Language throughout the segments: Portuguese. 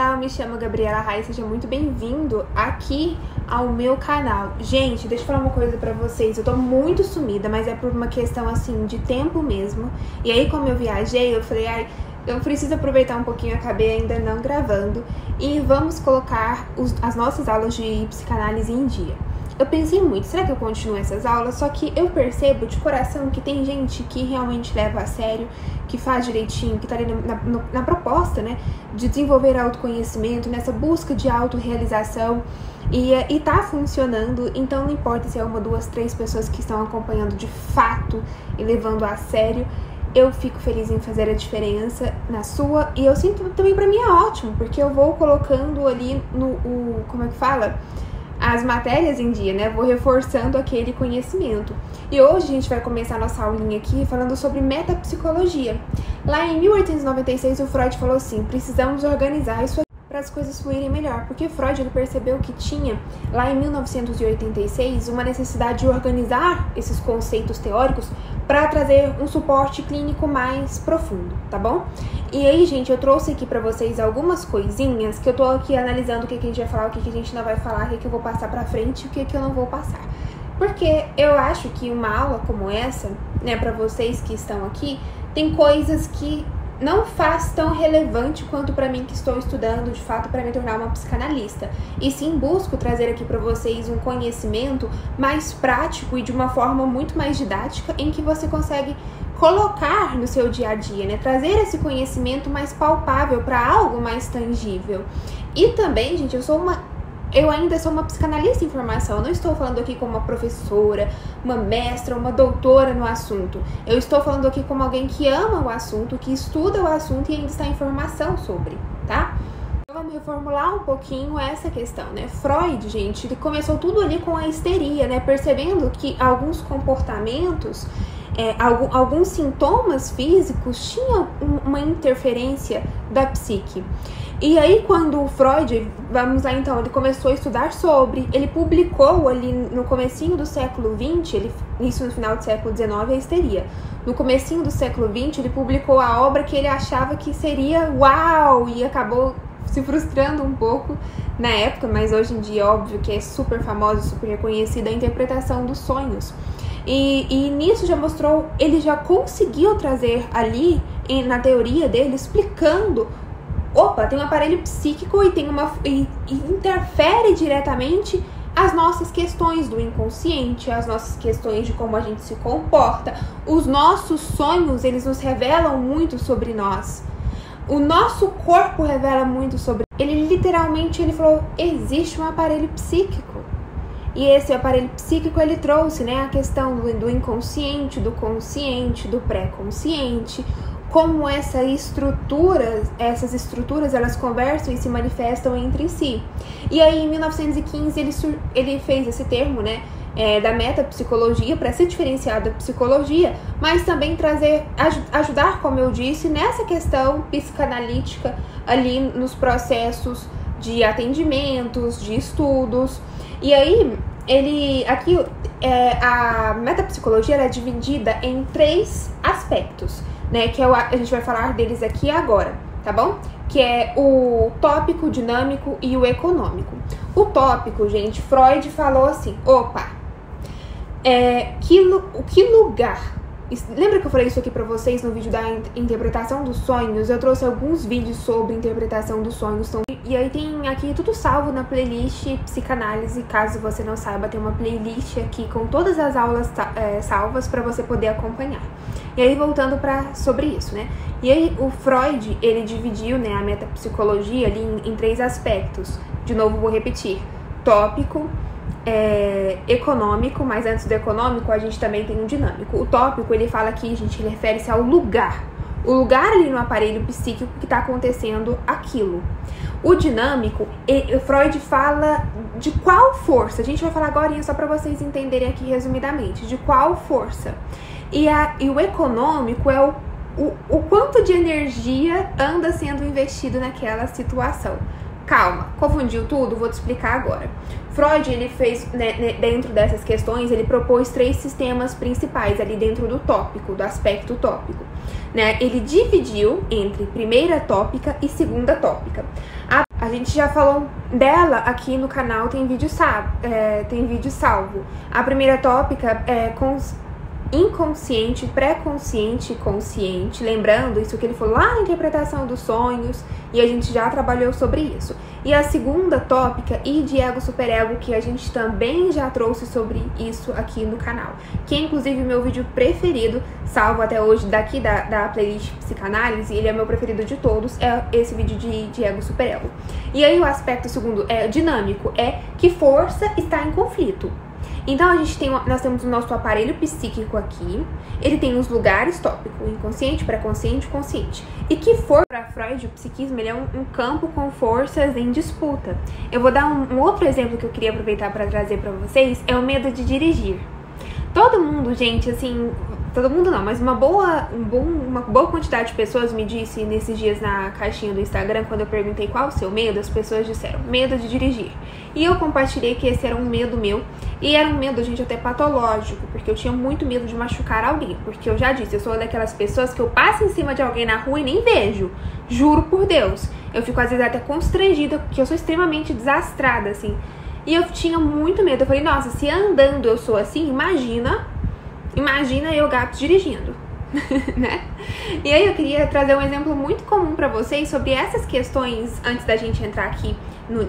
Olá, eu me chamo Gabriela Rai, seja muito bem-vindo aqui ao meu canal. Gente, deixa eu falar uma coisa pra vocês, eu tô muito sumida, mas é por uma questão assim de tempo mesmo. E aí como eu viajei, eu falei, eu preciso aproveitar um pouquinho, acabei ainda não gravando. E vamos colocar as nossas aulas de psicanálise em dia. Eu pensei muito, será que eu continuo essas aulas? Só que eu percebo de coração que tem gente que realmente leva a sério, que faz direitinho, que tá ali na proposta, né, de desenvolver autoconhecimento, nessa busca de autorrealização e tá funcionando. Então não importa se é uma, duas, três pessoas que estão acompanhando de fato e levando a sério, eu fico feliz em fazer a diferença na sua, e eu sinto também pra mim é ótimo, porque eu vou colocando ali como é que fala? As matérias em dia, né? Vou reforçando aquele conhecimento. E hoje a gente vai começar a nossa aulinha aqui falando sobre metapsicologia. Lá em 1896 o Freud falou assim: precisamos organizar isso para as coisas fluírem melhor, porque Freud ele percebeu que tinha, lá em 1986, uma necessidade de organizar esses conceitos teóricos para trazer um suporte clínico mais profundo, tá bom? E aí, gente, eu trouxe aqui para vocês algumas coisinhas que eu tô aqui analisando o que a gente vai falar, o que a gente não vai falar, o que eu vou passar para frente e o que eu não vou passar. Porque eu acho que uma aula como essa, né, para vocês que estão aqui, tem coisas que não faz tão relevante quanto para mim que estou estudando de fato para me tornar uma psicanalista. E sim busco trazer aqui para vocês um conhecimento mais prático e de uma forma muito mais didática, em que você consegue colocar no seu dia a dia, né? Trazer esse conhecimento mais palpável para algo mais tangível. E também, gente, eu ainda sou uma psicanalista em formação, eu não estou falando aqui como uma professora, uma mestra, uma doutora no assunto. Eu estou falando aqui como alguém que ama o assunto, que estuda o assunto e ainda está em formação sobre, tá? Então vamos reformular um pouquinho essa questão, né? Freud, gente, ele começou tudo ali com a histeria, né? Percebendo que alguns comportamentos, alguns sintomas físicos tinham uma interferência da psique. E aí quando o Freud, vamos lá então, ele começou a estudar sobre, ele publicou ali no comecinho do século XX, isso no final do século XIX, a histeria. No comecinho do século XX, ele publicou a obra que ele achava que seria uau, e acabou se frustrando um pouco na época, mas hoje em dia, óbvio que é super famosa, super reconhecida, a interpretação dos sonhos. E nisso já mostrou, ele já conseguiu trazer ali, na teoria dele, explicando, opa, tem um aparelho psíquico e interfere diretamente as nossas questões do inconsciente, as nossas questões de como a gente se comporta. Os nossos sonhos, eles nos revelam muito sobre nós. O nosso corpo revela muito sobre ele. Literalmente, ele falou, existe um aparelho psíquico. E esse aparelho psíquico, ele trouxe, né, a questão do inconsciente, do consciente, do pré-consciente, como essas estruturas, elas conversam e se manifestam entre si. E aí, em 1915, ele fez esse termo, né, da metapsicologia, para se diferenciar da psicologia, mas também ajudar, como eu disse, nessa questão psicanalítica ali nos processos de atendimentos, de estudos. E aí, a metapsicologia ela é dividida em 3 aspectos, né, que a gente vai falar deles aqui agora, tá bom? Que é o tópico, o dinâmico e o econômico. O tópico, gente, Freud falou assim, opa, que lugar... Lembra que eu falei isso aqui pra vocês no vídeo da interpretação dos sonhos? Eu trouxe alguns vídeos sobre interpretação dos sonhos. E aí tem aqui tudo salvo na playlist Psicanálise. Caso você não saiba, tem uma playlist aqui com todas as aulas salvas pra você poder acompanhar. E aí voltando sobre isso, né? E aí o Freud, ele dividiu, né, a metapsicologia ali em 3 aspectos. De novo, vou repetir. Tópico, econômico, mas antes do econômico a gente também tem um dinâmico. O tópico, ele fala aqui, gente, ele refere-se ao lugar. O lugar ali no aparelho psíquico que está acontecendo aquilo. O dinâmico, Freud fala de qual força. A gente vai falar agora só para vocês entenderem aqui resumidamente. De qual força. E o econômico é o quanto de energia anda sendo investido naquela situação. Calma, confundiu tudo? Vou te explicar agora. Freud, ele fez, né, dentro dessas questões, ele propôs 3 sistemas principais ali dentro do tópico, do aspecto tópico, né? Ele dividiu entre primeira tópica e segunda tópica. A gente já falou dela aqui no canal, tem vídeo salvo. A primeira tópica é inconsciente, pré-consciente e consciente. Lembrando, isso que ele falou lá na interpretação dos sonhos, e a gente já trabalhou sobre isso. E a segunda tópica, e de ego superego, que a gente também já trouxe sobre isso aqui no canal, que é inclusive o meu vídeo preferido, salvo até hoje, daqui da playlist Psicanálise. Ele é meu preferido de todos, é esse vídeo de ego superego. E aí o aspecto segundo é dinâmico, é que força está em conflito. Então nós temos o nosso aparelho psíquico aqui, ele tem os lugares tópicos, inconsciente, pré-consciente, consciente. E que for para Freud, o psiquismo, ele é um campo com forças em disputa. Eu vou dar um outro exemplo que eu queria aproveitar para trazer para vocês, é o medo de dirigir. Todo mundo, gente, assim, todo mundo não, mas uma boa quantidade de pessoas me disse nesses dias na caixinha do Instagram, quando eu perguntei qual o seu medo, as pessoas disseram, medo de dirigir. E eu compartilhei que esse era um medo meu, e era um medo, gente, até patológico, porque eu tinha muito medo de machucar alguém, porque eu já disse, eu sou daquelas pessoas que eu passo em cima de alguém na rua e nem vejo, juro por Deus. Eu fico às vezes até constrangida, porque eu sou extremamente desastrada, assim. E eu tinha muito medo, eu falei, nossa, se andando eu sou assim, imagina eu gato dirigindo, né? E aí eu queria trazer um exemplo muito comum pra vocês sobre essas questões, antes da gente entrar aqui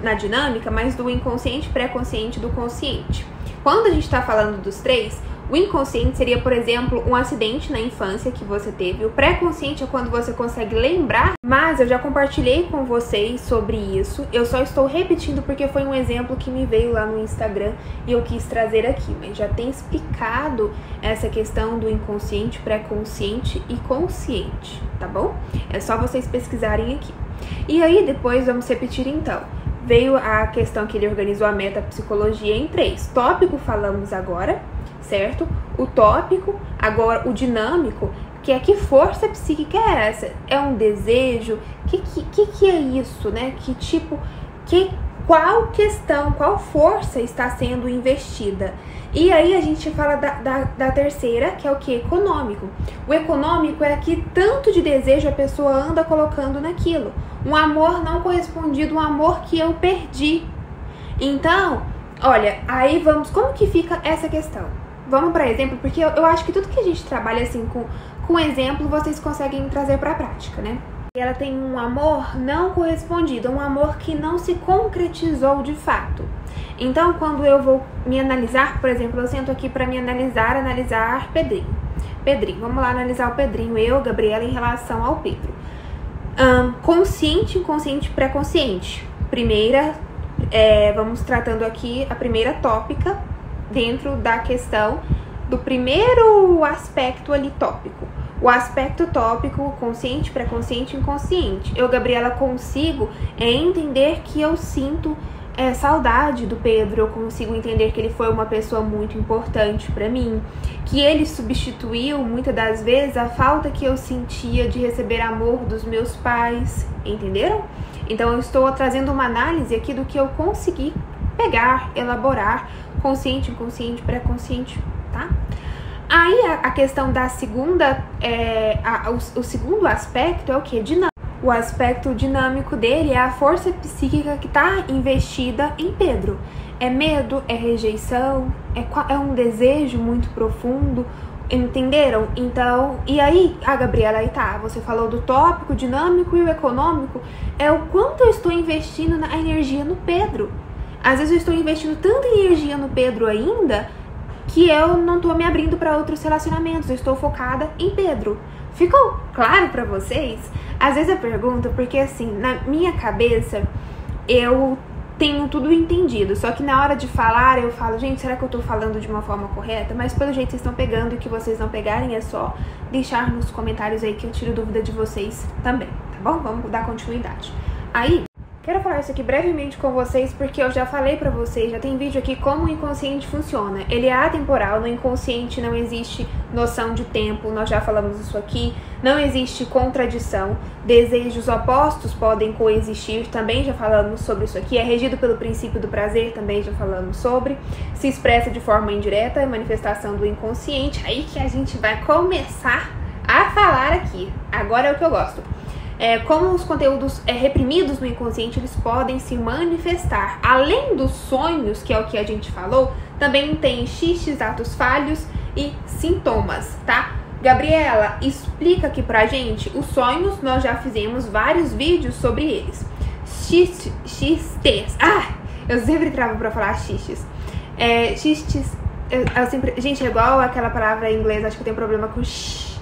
na dinâmica, mas do inconsciente, pré-consciente e do consciente. Quando a gente tá falando dos três, o inconsciente seria, por exemplo, um acidente na infância que você teve. O pré-consciente é quando você consegue lembrar, mas eu já compartilhei com vocês sobre isso. Eu só estou repetindo porque foi um exemplo que me veio lá no Instagram e eu quis trazer aqui. Mas já tem explicado essa questão do inconsciente, pré-consciente e consciente, tá bom? É só vocês pesquisarem aqui. E aí depois vamos repetir então. Veio a questão que ele organizou a metapsicologia em 3. Tópico falamos agora, certo? O tópico, agora o dinâmico, que é que força psíquica é essa? É um desejo? Que é isso, né? Que tipo, qual questão, qual força está sendo investida? E aí a gente fala da terceira, que é o que? Econômico. O econômico é que tanto de desejo a pessoa anda colocando naquilo. Um amor não correspondido, um amor que eu perdi. Então, olha, aí vamos, como que fica essa questão? Vamos para exemplo, porque eu acho que tudo que a gente trabalha assim com exemplo, vocês conseguem trazer para a prática, né? Ela tem um amor não correspondido, um amor que não se concretizou de fato. Então, quando eu vou me analisar, por exemplo, eu sento aqui para me analisar Pedrinho. Vamos lá analisar o Pedrinho, eu, Gabriela, em relação ao Pedro. Consciente, inconsciente, pré-consciente. Vamos tratando aqui a primeira tópica dentro da questão do primeiro aspecto ali tópico. O aspecto tópico, consciente, pré-consciente, inconsciente. Eu, Gabriela, consigo entender que eu sinto saudade do Pedro, eu consigo entender que ele foi uma pessoa muito importante pra mim, que ele substituiu muitas das vezes a falta que eu sentia de receber amor dos meus pais, entenderam? Então eu estou trazendo uma análise aqui do que eu consegui pegar, elaborar, consciente, inconsciente, pré-consciente, tá? Aí a questão da segunda, o segundo aspecto é o que? Dinâmico. O aspecto dinâmico dele é a força psíquica que está investida em Pedro. É medo, é rejeição, é um desejo muito profundo, entenderam? Então, e aí, Gabriela, aí tá, você falou do tópico, dinâmico e o econômico, é o quanto eu estou investindo na energia no Pedro. Às vezes eu estou investindo tanta energia no Pedro ainda, que eu não tô me abrindo para outros relacionamentos, eu estou focada em Pedro. Ficou claro para vocês? Às vezes eu pergunto porque assim, na minha cabeça eu tenho tudo entendido, só que na hora de falar eu falo, gente, será que eu tô falando de uma forma correta? Mas pelo jeito vocês estão pegando, e o que vocês não pegarem é só deixar nos comentários aí que eu tiro dúvida de vocês também, tá bom? Vamos dar continuidade. Aí, quero falar isso aqui brevemente com vocês porque eu já falei pra vocês, já tem vídeo aqui como o inconsciente funciona. Ele é atemporal, no inconsciente não existe noção de tempo, nós já falamos isso aqui. Não existe contradição, desejos opostos podem coexistir, também já falamos sobre isso aqui. É regido pelo princípio do prazer, também já falamos sobre. Se expressa de forma indireta, manifestação do inconsciente. Aí que a gente vai começar a falar aqui. Agora é o que eu gosto. como os conteúdos reprimidos no inconsciente, eles podem se manifestar. Além dos sonhos, que é o que a gente falou, também tem xistes, atos falhos e sintomas, tá? Gabriela, explica aqui pra gente. Os sonhos, nós já fizemos vários vídeos sobre eles. Xistes. Eu sempre travo pra falar xistes. Xistes, gente, é igual aquela palavra em inglês, acho que eu tenho problema com x.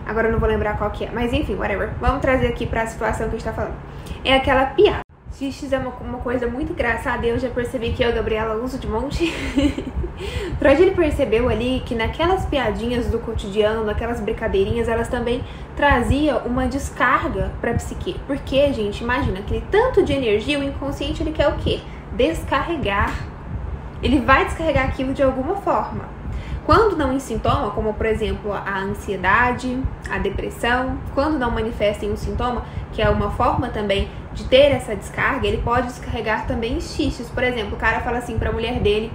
Agora eu não vou lembrar qual que é, mas enfim, whatever. Vamos trazer aqui pra situação que a gente tá falando. É aquela piada. Xistes é uma coisa muito engraçada e eu já percebi que eu, Gabriela, uso de monte. Freud, ele percebeu ali que naquelas piadinhas do cotidiano, aquelas brincadeirinhas, elas também traziam uma descarga pra psique. Porque, gente, imagina, aquele tanto de energia, o inconsciente, ele quer o quê? Descarregar. Ele vai descarregar aquilo de alguma forma. Quando não em sintoma, como por exemplo a ansiedade, a depressão, quando não manifestem um sintoma, que é uma forma também de ter essa descarga, ele pode descarregar também xistes. Por exemplo, o cara fala assim pra mulher dele,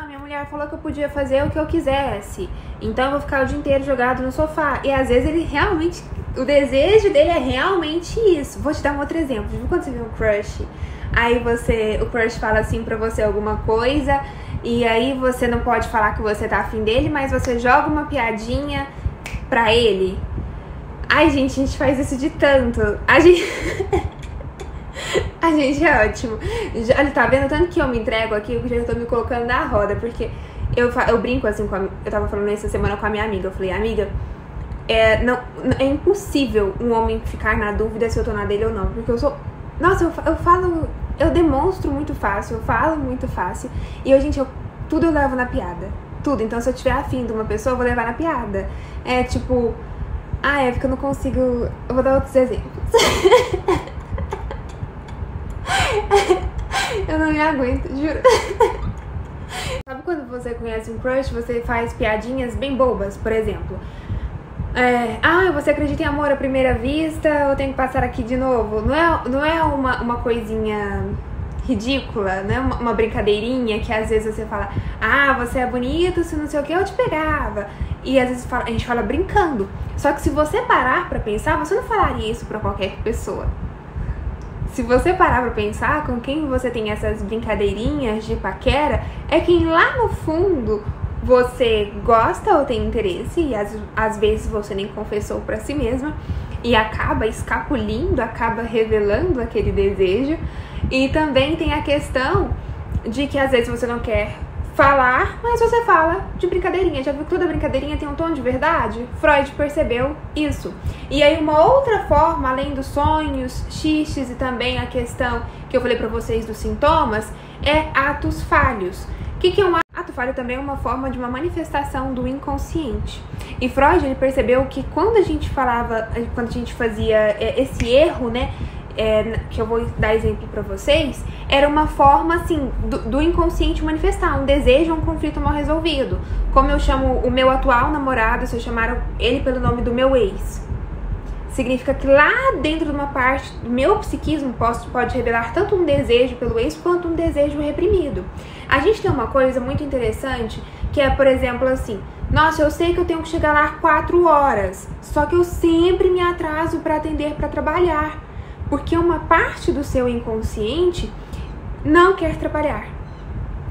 minha mulher falou que eu podia fazer o que eu quisesse, então eu vou ficar o dia inteiro jogado no sofá. E às vezes ele realmente, o desejo dele é realmente isso. Vou te dar um outro exemplo. Viu quando você vê um crush? Aí o crush fala assim pra você alguma coisa, e aí você não pode falar que você tá afim dele, mas você joga uma piadinha pra ele. Ai, gente, a gente faz isso de tanto. A gente é ótimo. Olha, tá vendo tanto que eu me entrego aqui, eu já tô me colocando na roda, porque eu brinco assim, eu tava falando essa semana com a minha amiga, eu falei, amiga, é impossível um homem ficar na dúvida se eu tô na dele ou não, porque eu sou... Nossa, eu demonstro muito fácil, eu falo muito fácil. E tudo eu levo na piada. Tudo. Então, se eu tiver afim de uma pessoa, eu vou levar na piada. É tipo, é porque eu não consigo. Eu vou dar outros exemplos. Eu não me aguento, juro. Sabe quando você conhece um crush, você faz piadinhas bem bobas, por exemplo? Você acredita em amor à primeira vista, eu tenho que passar aqui de novo. Não é uma coisinha ridícula, né? Uma brincadeirinha que às vezes você fala, você é bonito, se não sei o que, eu te pegava. E às vezes a gente fala brincando. Só que se você parar pra pensar, você não falaria isso pra qualquer pessoa. Se você parar pra pensar com quem você tem essas brincadeirinhas de paquera, é quem lá no fundo você gosta ou tem interesse, e às vezes você nem confessou pra si mesma, e acaba escapulindo, acaba revelando aquele desejo. E também tem a questão de que às vezes você não quer falar, mas você fala de brincadeirinha. Já viu que toda brincadeirinha tem um tom de verdade? Freud percebeu isso. E aí uma outra forma, além dos sonhos, xistes e também a questão que eu falei pra vocês dos sintomas, é atos falhos. O que é um ato falho? Também é uma forma de uma manifestação do inconsciente. E Freud, ele percebeu que quando a gente fazia esse erro, né, que eu vou dar exemplo pra vocês, era uma forma, assim, do inconsciente manifestar um desejo ou um conflito mal resolvido. Como eu chamo o meu atual namorado, se eu chamar ele pelo nome do meu ex, significa que lá dentro de uma parte do meu psiquismo pode revelar tanto um desejo pelo ex quanto um desejo reprimido. A gente tem uma coisa muito interessante que é, por exemplo, assim, nossa, eu sei que eu tenho que chegar lá 4 horas, só que eu sempre me atraso para atender, para trabalhar, porque uma parte do seu inconsciente não quer trabalhar.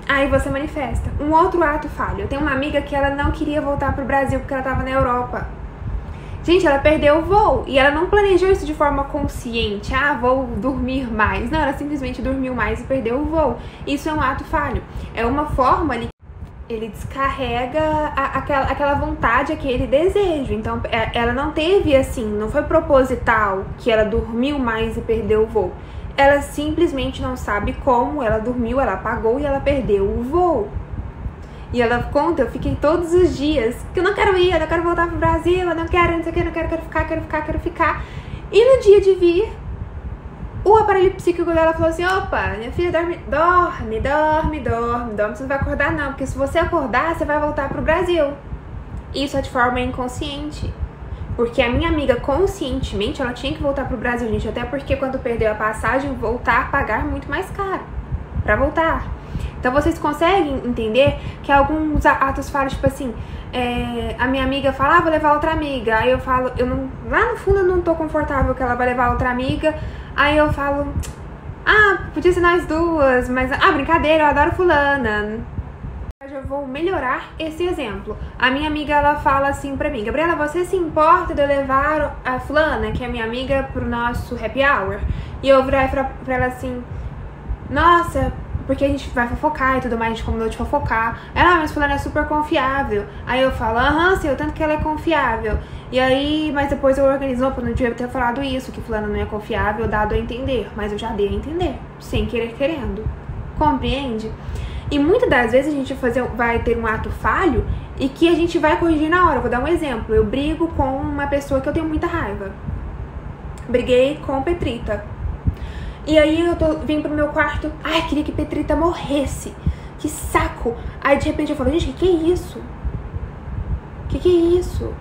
Aí você manifesta. Um outro ato falho. Eu tenho uma amiga que ela não queria voltar pro Brasil porque ela estava na Europa. Gente, ela perdeu o voo e ela não planejou isso de forma consciente. Vou dormir mais. Não, ela simplesmente dormiu mais e perdeu o voo. Isso é um ato falho. É uma forma ali. Ele descarrega aquela vontade, aquele desejo. Então, ela não teve assim, não foi proposital que ela dormiu mais e perdeu o voo. Ela simplesmente não sabe como, ela dormiu, ela apagou e ela perdeu o voo. E ela conta, eu fiquei todos os dias, que eu não quero ir, eu não quero voltar pro Brasil, eu não quero, não sei o que, eu não quero ficar. E no dia de vir, o aparelho psíquico dela falou assim, opa, minha filha, dorme, você não vai acordar não, porque se você acordar, você vai voltar pro Brasil. Isso é de forma inconsciente. Porque a minha amiga, conscientemente, ela tinha que voltar pro Brasil, gente, até porque quando perdeu a passagem, pagar muito mais caro pra voltar. Então vocês conseguem entender que alguns atos falam, tipo assim, a minha amiga fala, vou levar outra amiga. Aí eu falo, lá no fundo eu não tô confortável que ela vai levar outra amiga. Aí eu falo, podia ser nós duas, mas, brincadeira, eu adoro fulana. Eu vou melhorar esse exemplo. A minha amiga, ela fala assim pra mim, Gabriela, você se importa de eu levar a fulana, que é minha amiga, pro nosso happy hour? E eu virar pra ela assim, nossa, porque a gente vai fofocar e tudo mais, a gente combinou de fofocar. Ela, mas fulana é super confiável. Aí eu falo, sei, o tanto que ela é confiável. E aí, mas depois eu organizo, não devia ter falado isso, que fulana não é confiável, dado a entender. Mas eu já dei a entender, sem querer querendo. Compreende? E muitas das vezes a gente vai ter um ato falho e que a gente vai corrigir na hora. Vou dar um exemplo. Eu brigo com uma pessoa que eu tenho muita raiva. Briguei com Petrita. E aí eu vim pro meu quarto. Queria que Petrita morresse. Que saco. Aí de repente eu falo, gente, que é isso? Que é isso?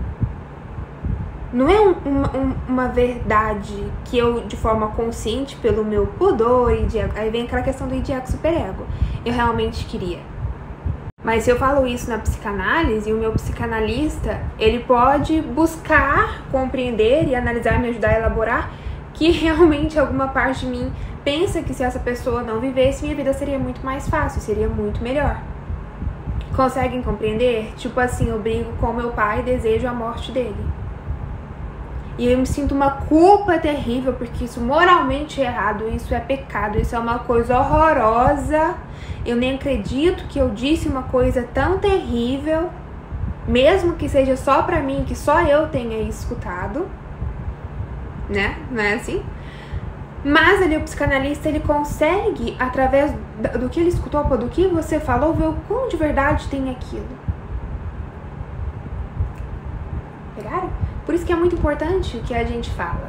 Não é uma verdade que eu, de forma consciente, pelo meu pudor e aí vem aquela questão do id ego superego. Eu realmente queria. Mas se eu falo isso na psicanálise, o meu psicanalista, ele pode buscar compreender e analisar, me ajudar a elaborar que realmente alguma parte de mim pensa que se essa pessoa não vivesse, minha vida seria muito mais fácil, seria muito melhor. Conseguem compreender? Tipo assim, eu brigo com meu pai e desejo a morte dele. E eu me sinto uma culpa terrível, porque isso moralmente é errado, isso é pecado, isso é uma coisa horrorosa. Eu nem acredito que eu disse uma coisa tão terrível, mesmo que seja só pra mim, que só eu tenha escutado, né? Não é assim? Mas ali o psicanalista, ele consegue, através do que ele escutou, do que você falou, ver o quão de verdade tem aquilo. Pegaram? Por isso que é muito importante o que a gente fala.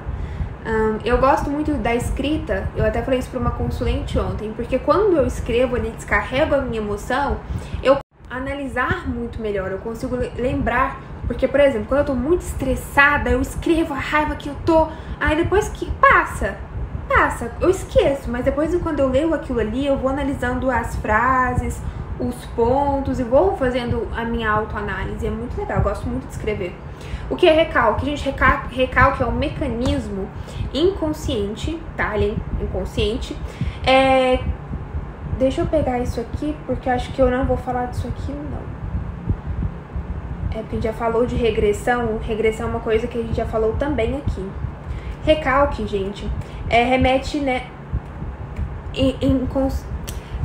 Eu gosto muito da escrita, eu até falei isso para uma consulente ontem, porque quando eu escrevo ali, descarrego a minha emoção, eu analisar muito melhor, eu consigo lembrar, porque, por exemplo, quando eu tô muito estressada, eu escrevo a raiva que eu tô, aí depois que passa, eu esqueço, mas depois quando eu leio aquilo ali, eu vou analisando as frases, os pontos e vou fazendo a minha autoanálise, é muito legal, eu gosto muito de escrever. O que é recalque? Gente, recalque é um mecanismo inconsciente, tá? Ele é inconsciente. Deixa eu pegar isso aqui, porque eu acho que eu não vou falar disso aqui, não. Porque a gente já falou de regressão. Regressão é uma coisa que a gente já falou também aqui. Recalque, gente, remete, né,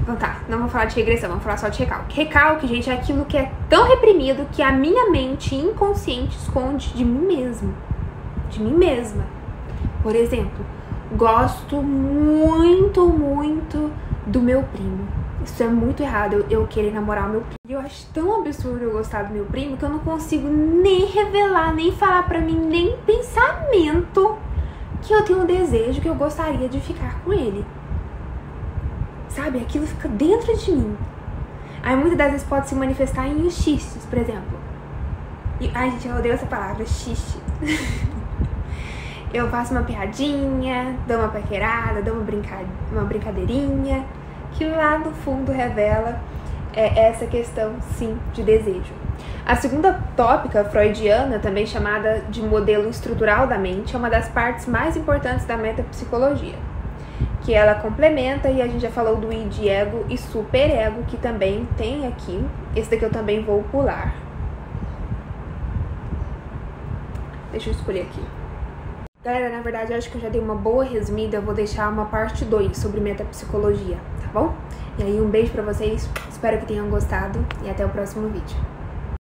Então tá, não vou falar de regressão, vamos falar só de recalque. Recalque, gente, é aquilo que é tão reprimido que a minha mente inconsciente esconde de mim mesma. De mim mesma. Por exemplo, gosto muito, muito do meu primo. Isso é muito errado, eu querer namorar o meu primo. Eu acho tão absurdo eu gostar do meu primo que eu não consigo nem revelar, nem falar pra mim, nem pensamento que eu tenho um desejo, que eu gostaria de ficar com ele. Sabe? Aquilo fica dentro de mim. Aí muitas das vezes pode se manifestar em xistes, por exemplo. Gente, eu odeio essa palavra, xiste. Eu faço uma piadinha, dou uma paquerada, dou uma brincadeirinha, que lá no fundo revela essa questão, sim, de desejo. A segunda tópica freudiana, também chamada de modelo estrutural da mente, é uma das partes mais importantes da metapsicologia, que ela complementa, e a gente já falou do id, ego e superego, que também tem aqui. Esse daqui eu também vou pular. Deixa eu escolher aqui. Galera, na verdade, eu acho que eu já dei uma boa resumida. Eu vou deixar uma parte 2 sobre metapsicologia, tá bom? E aí, um beijo pra vocês. Espero que tenham gostado e até o próximo vídeo.